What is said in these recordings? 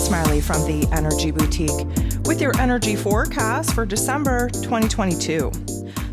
Smiley from the Energy Boutique with your energy forecast for December 2022.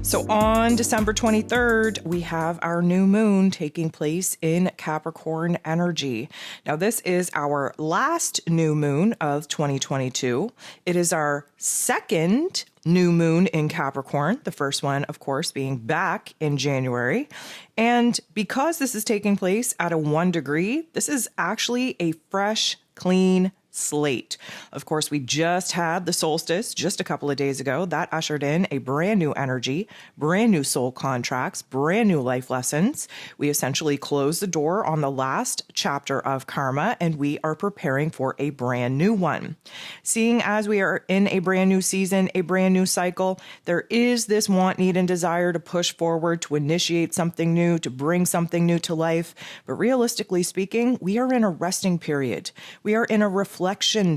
So on December 23rd, we have our new moon taking place in Capricorn energy. Now, this is our last new moon of 2022. It is our second new moon in Capricorn, the first one, of course, being back in January. And because this is taking place at a 1 degree, this is actually a fresh, clean slate. Of course, we just had the solstice just a couple of days ago. That ushered in a brand new energy, brand new soul contracts, brand new life lessons. We essentially closed the door on the last chapter of karma, and we are preparing for a brand new one. Seeing as we are in a brand new season, a brand new cycle, there is this want, need, and desire to push forward, to initiate something new, to bring something new to life. But realistically speaking, we are in a resting period. We are in a reflection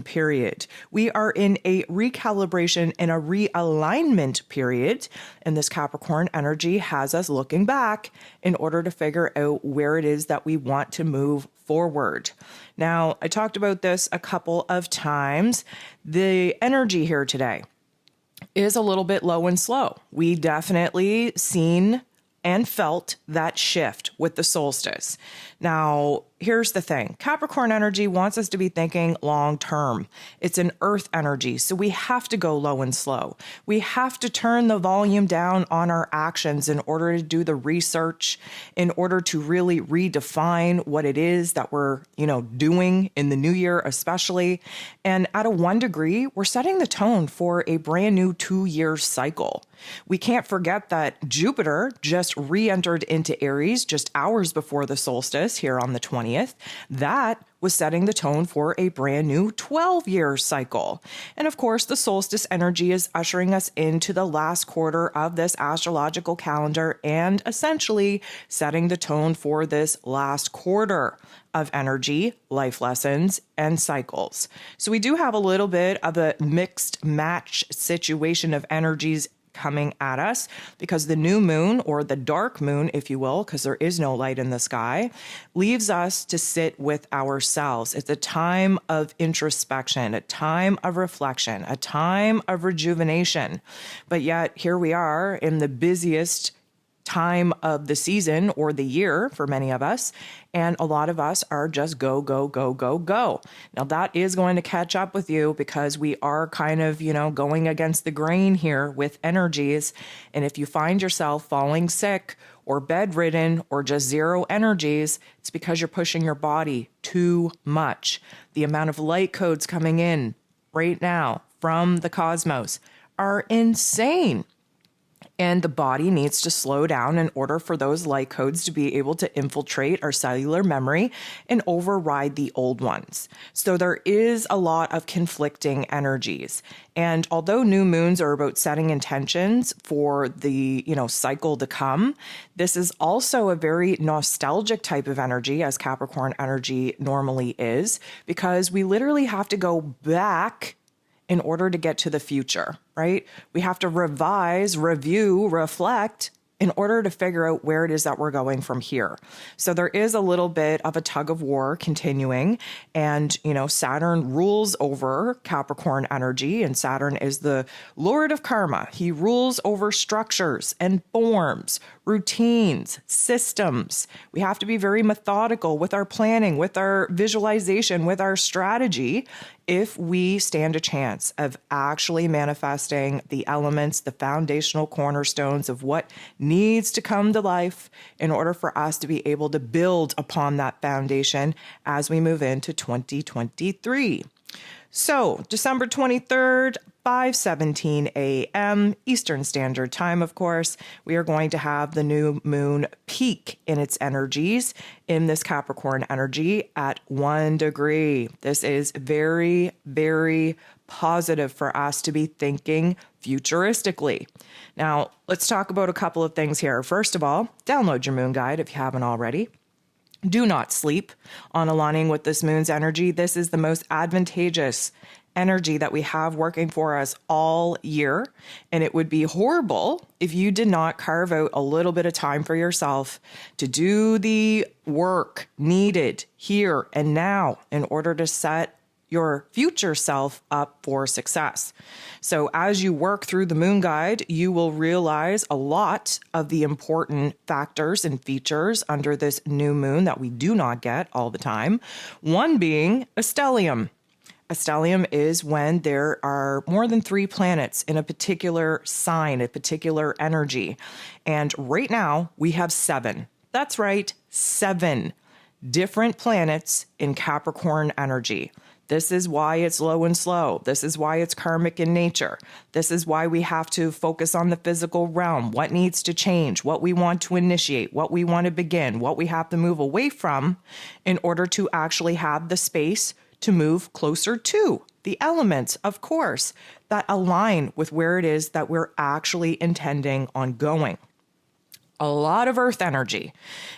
period. We are in a recalibration and a realignment period. And this Capricorn energy has us looking back in order to figure out where it is that we want to move forward. Now, I talked about this a couple of times. The energy here today is a little bit low and slow. We definitely seen and felt that shift with the solstice. Now, here's the thing. Capricorn energy wants us to be thinking long term. It's an earth energy, so we have to go low and slow. We have to turn the volume down on our actions in order to do the research, in order to really redefine what it is that we're, doing in the new year, especially. And at a 1 degree, we're setting the tone for a brand new 2-year cycle. We can't forget that Jupiter just re-entered into Aries just hours before the solstice here on the 20th. That was setting the tone for a brand new 12-year cycle. And of course, the solstice energy is ushering us into the last quarter of this astrological calendar and essentially setting the tone for this last quarter of energy, life lessons, and cycles. So we do have a little bit of a mixed match situation of energies coming at us because the new moon, or the dark moon, if you will, because there is no light in the sky, leaves us to sit with ourselves. It's a time of introspection, a time of reflection, a time of rejuvenation. But yet here we are in the busiest time of the season or the year for many of us. And a lot of us are just go, go, go, go, go. Now that is going to catch up with you because we are kind of, going against the grain here with energies. And if you find yourself falling sick or bedridden or just zero energies, it's because you're pushing your body too much. The amount of light codes coming in right now from the cosmos are insane. And the body needs to slow down in order for those light codes to be able to infiltrate our cellular memory and override the old ones. So there is a lot of conflicting energies. And although new moons are about setting intentions for the, cycle to come, this is also a very nostalgic type of energy, as Capricorn energy normally is, because we literally have to go back in order to get to the future, right? We have to revise, review, reflect in order to figure out where it is that we're going from here. So there is a little bit of a tug of war continuing, and, Saturn rules over Capricorn energy, and Saturn is the Lord of karma. He rules over structures and forms, routines, systems. We have to be very methodical with our planning, with our visualization, with our strategy, if we stand a chance of actually manifesting the elements, the foundational cornerstones of what needs to come to life in order for us to be able to build upon that foundation as we move into 2023. So December 23rd, 5:17 a.m. Eastern Standard Time, of course, we are going to have the new moon peak in its energies in this Capricorn energy at 1 degree. This is very, very positive for us to be thinking futuristically. Now, let's talk about a couple of things here. First of all, download your moon guide if you haven't already. Do not sleep on aligning with this moon's energy. This is the most advantageous energy that we have working for us all year. And it would be horrible if you did not carve out a little bit of time for yourself to do the work needed here and now in order to set your future self up for success. So as you work through the moon guide, you will realize a lot of the important factors and features under this new moon that we do not get all the time. One being a stellium. A stellium is when there are more than 3 planets in a particular sign, a particular energy. And right now we have 7. That's right, 7 different planets in Capricorn energy. This is why it's low and slow. This is why it's karmic in nature. This is why we have to focus on the physical realm, what needs to change, what we want to initiate, what we want to begin, what we have to move away from in order to actually have the space to move closer to the elements, of course, that align with where it is that we're actually intending on going. A lot of earth energy.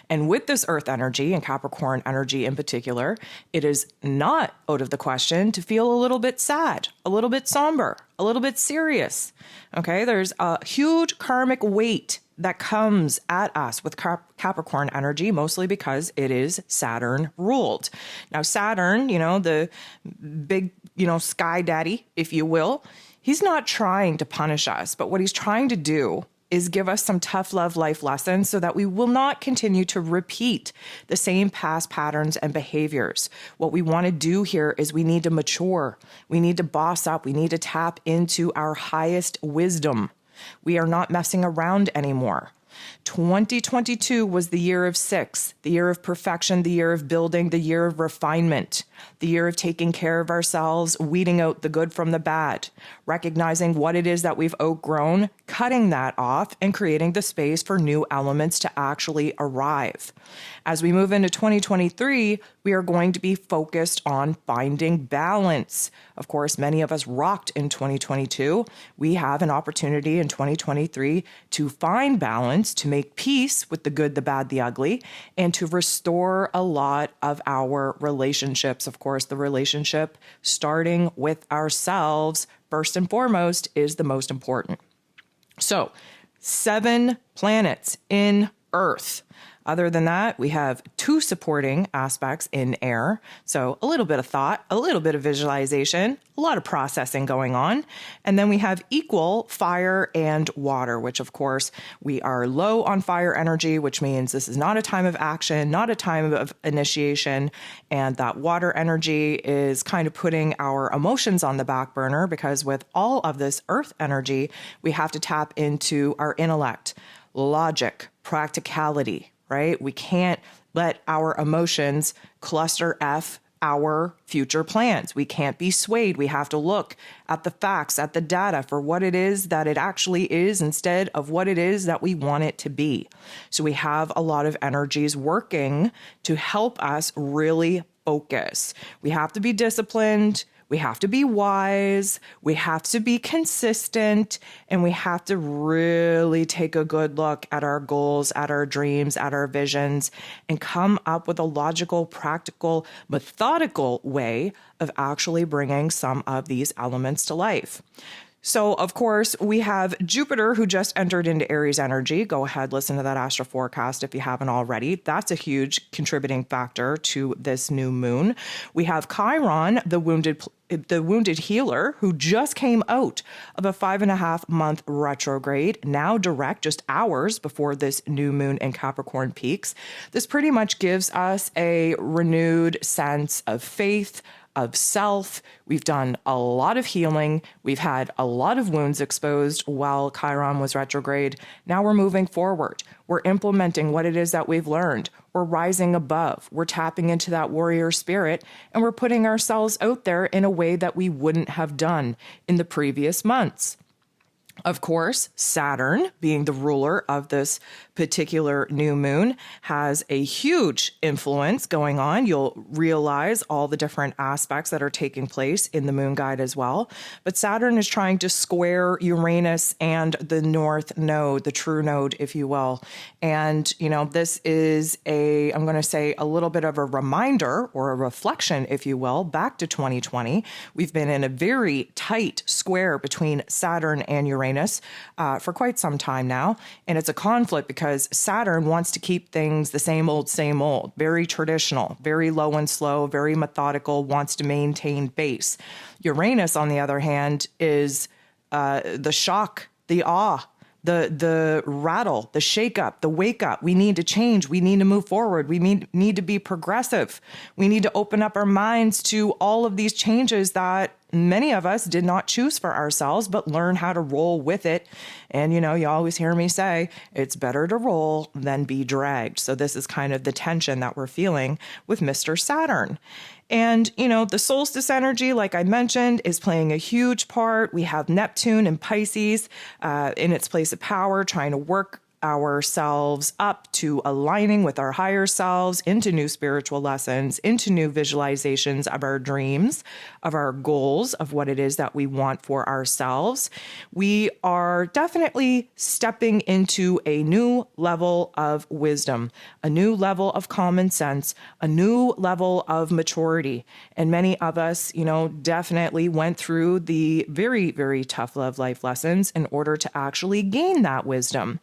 And with this earth energy and Capricorn energy in particular, it is not out of the question to feel a little bit sad, a little bit somber, a little bit serious. Okay, there's a huge karmic weight that comes at us with Capricorn energy, mostly because it is Saturn ruled. Now, Saturn, the big, sky daddy, if you will, he's not trying to punish us, but what he's trying to do is give us some tough love life lessons so that we will not continue to repeat the same past patterns and behaviors. What we want to do here is we need to mature. We need to boss up. We need to tap into our highest wisdom. We are not messing around anymore. 2022 was the year of 6, the year of perfection, the year of building, the year of refinement, the year of taking care of ourselves, weeding out the good from the bad, recognizing what it is that we've outgrown, cutting that off, and creating the space for new elements to actually arrive. As we move into 2023, we are going to be focused on finding balance. Of course, many of us rocked in 2022. We have an opportunity in 2023 to find balance, to make peace with the good, the bad, the ugly, and to restore a lot of our relationships. Of course, the relationship starting with ourselves, first and foremost, is the most important. So, 7 planets in Earth. Other than that, we have 2 supporting aspects in air. So a little bit of thought, a little bit of visualization, a lot of processing going on. And then we have equal fire and water, which of course we are low on fire energy, which means this is not a time of action, not a time of initiation. And that water energy is kind of putting our emotions on the back burner because with all of this earth energy, we have to tap into our intellect, logic, practicality, right? We can't let our emotions cluster F our future plans. We can't be swayed. We have to look at the facts, at the data for what it is that it actually is instead of what it is that we want it to be. So we have a lot of energies working to help us really focus. We have to be disciplined. We have to be wise, we have to be consistent, and we have to really take a good look at our goals, at our dreams, at our visions, and come up with a logical, practical, methodical way of actually bringing some of these elements to life. So, of course, we have Jupiter, who just entered into Aries energy. Go ahead, listen to that astro forecast if you haven't already. That's a huge contributing factor to this new moon. We have Chiron, the wounded healer, who just came out of a 5.5-month retrograde, now direct just hours before this new moon in Capricorn peaks. This pretty much gives us a renewed sense of faith, of self. We've done a lot of healing. We've had a lot of wounds exposed while Chiron was retrograde. Now we're moving forward. We're implementing what it is that we've learned. We're rising above. We're tapping into that warrior spirit, and we're putting ourselves out there in a way that we wouldn't have done in the previous months. Of course, Saturn, being the ruler of this particular new moon, has a huge influence going on. You'll realize all the different aspects that are taking place in the moon guide as well. But Saturn is trying to square Uranus and the North Node, the true node, if you will. And, this is I'm going to say a little bit of a reminder or a reflection, if you will, back to 2020. We've been in a very tight square between Saturn and Uranus. Uranus for quite some time now. And it's a conflict because Saturn wants to keep things the same old, very traditional, very low and slow, very methodical, wants to maintain base. Uranus, on the other hand, is the shock, the awe, the rattle, the shake up, the wake up. We need to change. We need to move forward. We need to be progressive. We need to open up our minds to all of these changes that many of us did not choose for ourselves, but learn how to roll with it. And, you always hear me say, it's better to roll than be dragged. So this is kind of the tension that we're feeling with Mr. Saturn. And, the solstice energy, like I mentioned, is playing a huge part. We have Neptune and Pisces in its place of power, trying to work ourselves up to aligning with our higher selves, into new spiritual lessons, into new visualizations of our dreams, of our goals, of what it is that we want for ourselves. We are definitely stepping into a new level of wisdom, a new level of common sense, a new level of maturity. And many of us, definitely went through the very, very tough love life lessons in order to actually gain that wisdom.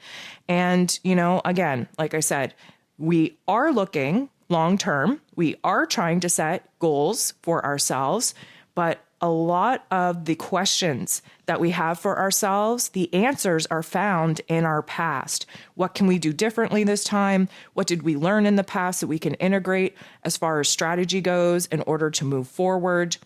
And, again, like I said, we are looking long term. We are trying to set goals for ourselves, but a lot of the questions that we have for ourselves, the answers are found in our past. What can we do differently this time? What did we learn in the past that we can integrate as far as strategy goes in order to move forward?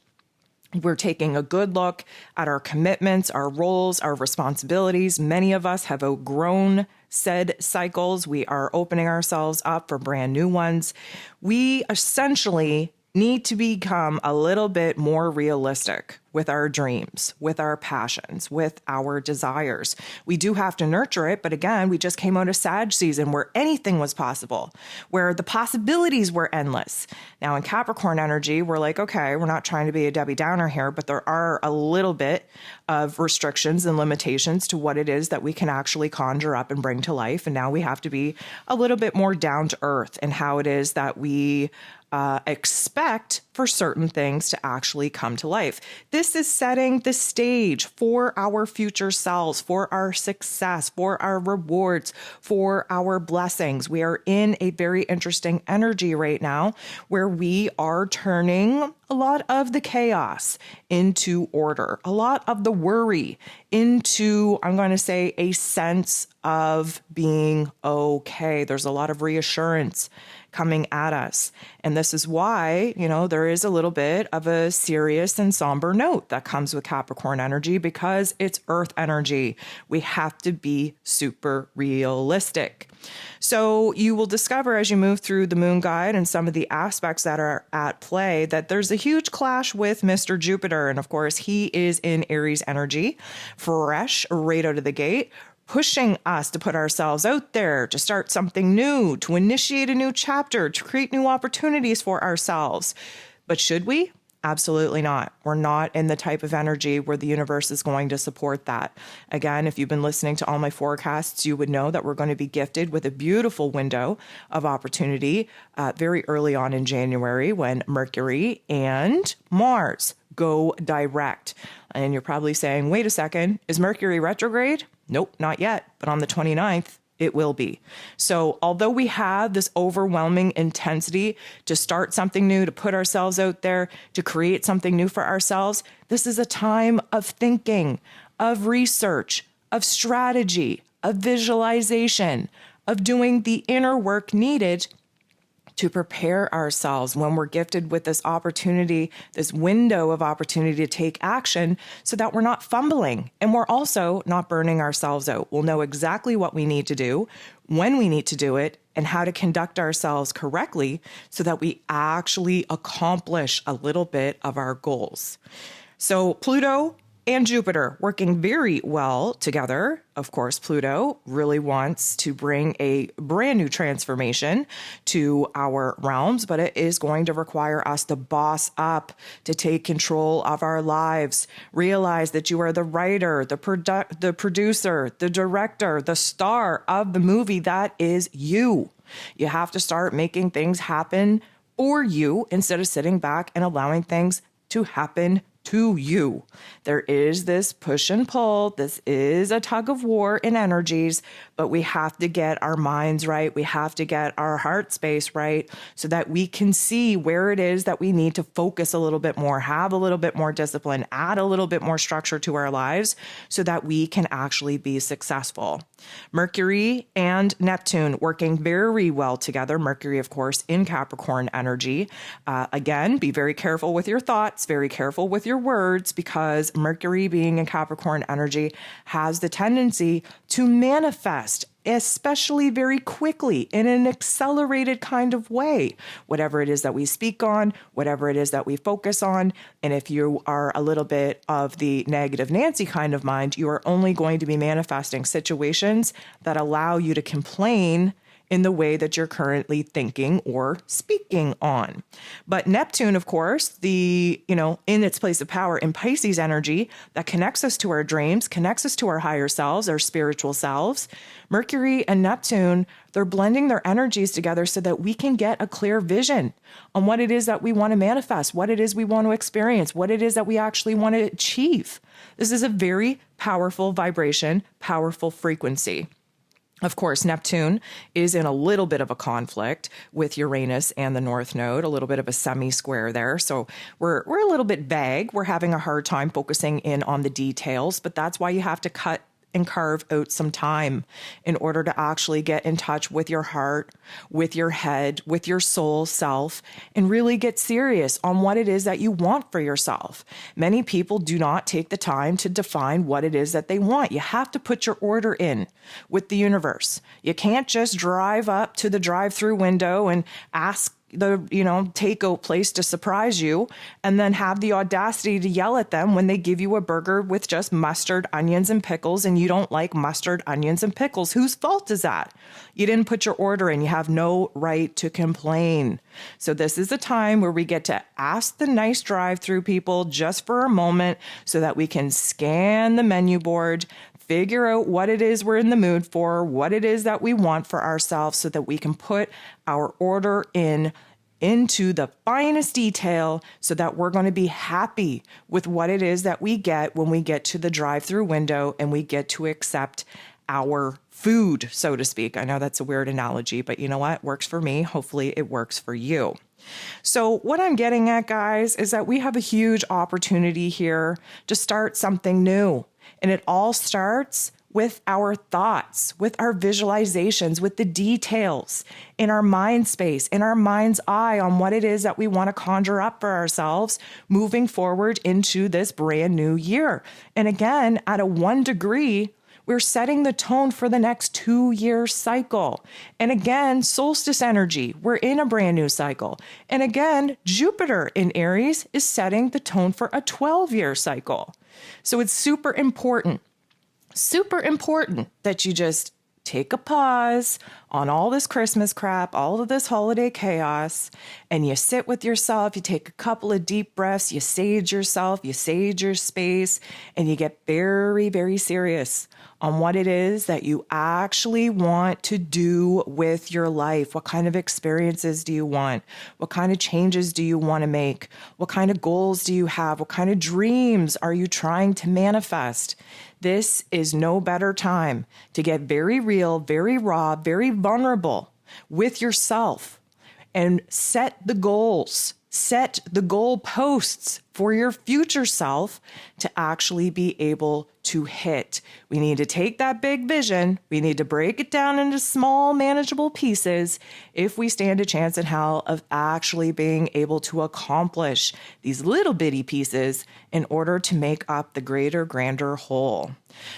We're taking a good look at our commitments, our roles, our responsibilities. Many of us have outgrown said cycles. We are opening ourselves up for brand new ones. We essentially need to become a little bit more realistic with our dreams, with our passions, with our desires. We do have to nurture it, but again, we just came out of Sag season where anything was possible, where the possibilities were endless. Now in Capricorn energy, we're like, okay, we're not trying to be a Debbie Downer here, but there are a little bit of restrictions and limitations to what it is that we can actually conjure up and bring to life. And now we have to be a little bit more down to earth in how it is that we expect for certain things to actually come to life. This is setting the stage for our future selves, for our success, for our rewards, for our blessings. We are in a very interesting energy right now where we are turning a lot of the chaos into order, a lot of the worry into, I'm going to say, a sense of being okay. There's a lot of reassurance coming at us. And this is why, there is a little bit of a serious and somber note that comes with Capricorn energy because it's earth energy. We have to be super realistic. So you will discover as you move through the moon guide and some of the aspects that are at play that there's a huge clash with Mr. Jupiter. And of course, he is in Aries energy, fresh right out of the gate, pushing us to put ourselves out there, to start something new, to initiate a new chapter, to create new opportunities for ourselves. But should we? Absolutely not. We're not in the type of energy where the universe is going to support that. Again, if you've been listening to all my forecasts, you would know that we're going to be gifted with a beautiful window of opportunity very early on in January when Mercury and Mars go direct. And you're probably saying, wait a second, is Mercury retrograde? Nope, not yet. But on the 29th, it will be. So although we have this overwhelming intensity to start something new, to put ourselves out there, to create something new for ourselves, this is a time of thinking, of research, of strategy, of visualization, of doing the inner work needed to prepare ourselves when we're gifted with this opportunity, this window of opportunity to take action so that we're not fumbling and we're also not burning ourselves out. We'll know exactly what we need to do, when we need to do it, and how to conduct ourselves correctly so that we actually accomplish a little bit of our goals. So Pluto and Jupiter working very well together. Of course, Pluto really wants to bring a brand new transformation to our realms, but it is going to require us to boss up, to take control of our lives, realize that you are the writer, the producer, the director, the star of the movie that is you. You have to start making things happen for you instead of sitting back and allowing things to happen to you. There is this push and pull. This is a tug of war in energies, but we have to get our minds right. We have to get our heart space right so that we can see where it is that we need to focus a little bit more, have a little bit more discipline, add a little bit more structure to our lives so that we can actually be successful. Mercury and Neptune working very well together. Mercury, of course, in Capricorn energy. Again, be very careful with your thoughts, very careful with your words, because Mercury being in Capricorn energy has the tendency to manifest, especially very quickly in an accelerated kind of way, whatever it is that we speak on, whatever it is that we focus on. And if you are a little bit of the negative Nancy kind of mind, you are only going to be manifesting situations that allow you to complain in the way that you're currently thinking or speaking on. But Neptune, of course, in its place of power in Pisces energy, that connects us to our dreams, connects us to our higher selves, our spiritual selves. Mercury and Neptune, they're blending their energies together so that we can get a clear vision on what it is that we want to manifest, what it is we want to experience, what it is that we actually want to achieve. This is a very powerful vibration, powerful frequency. Of course, Neptune is in a little bit of a conflict with Uranus and the North Node, a little bit of a semi-square there. So we're a little bit vague. We're having a hard time focusing in on the details, but that's why you have to cut and carve out some time in order to actually get in touch with your heart, with your head, with your soul self, and really get serious on what it is that you want for yourself. Many people do not take the time to define what it is that they want. You have to put your order in with the universe. You can't just drive up to the drive-through window and ask the takeout place to surprise you and then have the audacity to yell at them when they give you a burger with just mustard, onions, and pickles, and you don't like mustard, onions, and pickles. Whose fault is that? You didn't put your order in. You have no right to complain. So this is a time where we get to ask the nice drive-through people just for a moment so that we can scan the menu board, figure out what it is we're in the mood for, what it is that we want for ourselves so that we can put our order into the finest detail so that we're going to be happy with what it is that we get when we get to the drive-through window and we get to accept our food, so to speak. I know that's a weird analogy, but you know what? Works for me. Hopefully it works for you. So what I'm getting at, guys, is that we have a huge opportunity here to start something new. And it all starts with our thoughts, with our visualizations, with the details in our mind space, in our mind's eye on what it is that we want to conjure up for ourselves moving forward into this brand new year. And again, at a 1 degree, we're setting the tone for the next 2-year cycle. And again, solstice energy, we're in a brand new cycle. And again, Jupiter in Aries is setting the tone for a 12-year cycle. So it's super important that you just take a pause on all this Christmas crap, all of this holiday chaos, and you sit with yourself, you take a couple of deep breaths, you sage yourself, you sage your space, and you get very, very serious on what it is that you actually want to do with your life. What kind of experiences do you want? What kind of changes do you want to make? What kind of goals do you have? What kind of dreams are you trying to manifest? This is no better time to get very real, very raw, very vulnerable with yourself and set the goals, set the goalposts for your future self to actually be able to hit. We need to take that big vision. We need to break it down into small, manageable pieces if we stand a chance in hell of actually being able to accomplish these little bitty pieces in order to make up the greater, grander whole.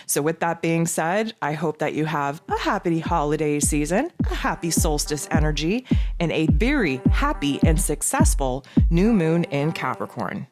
So with that being said, I hope that you have a happy holiday season, a happy solstice energy, and a very happy and successful new moon in Capricorn.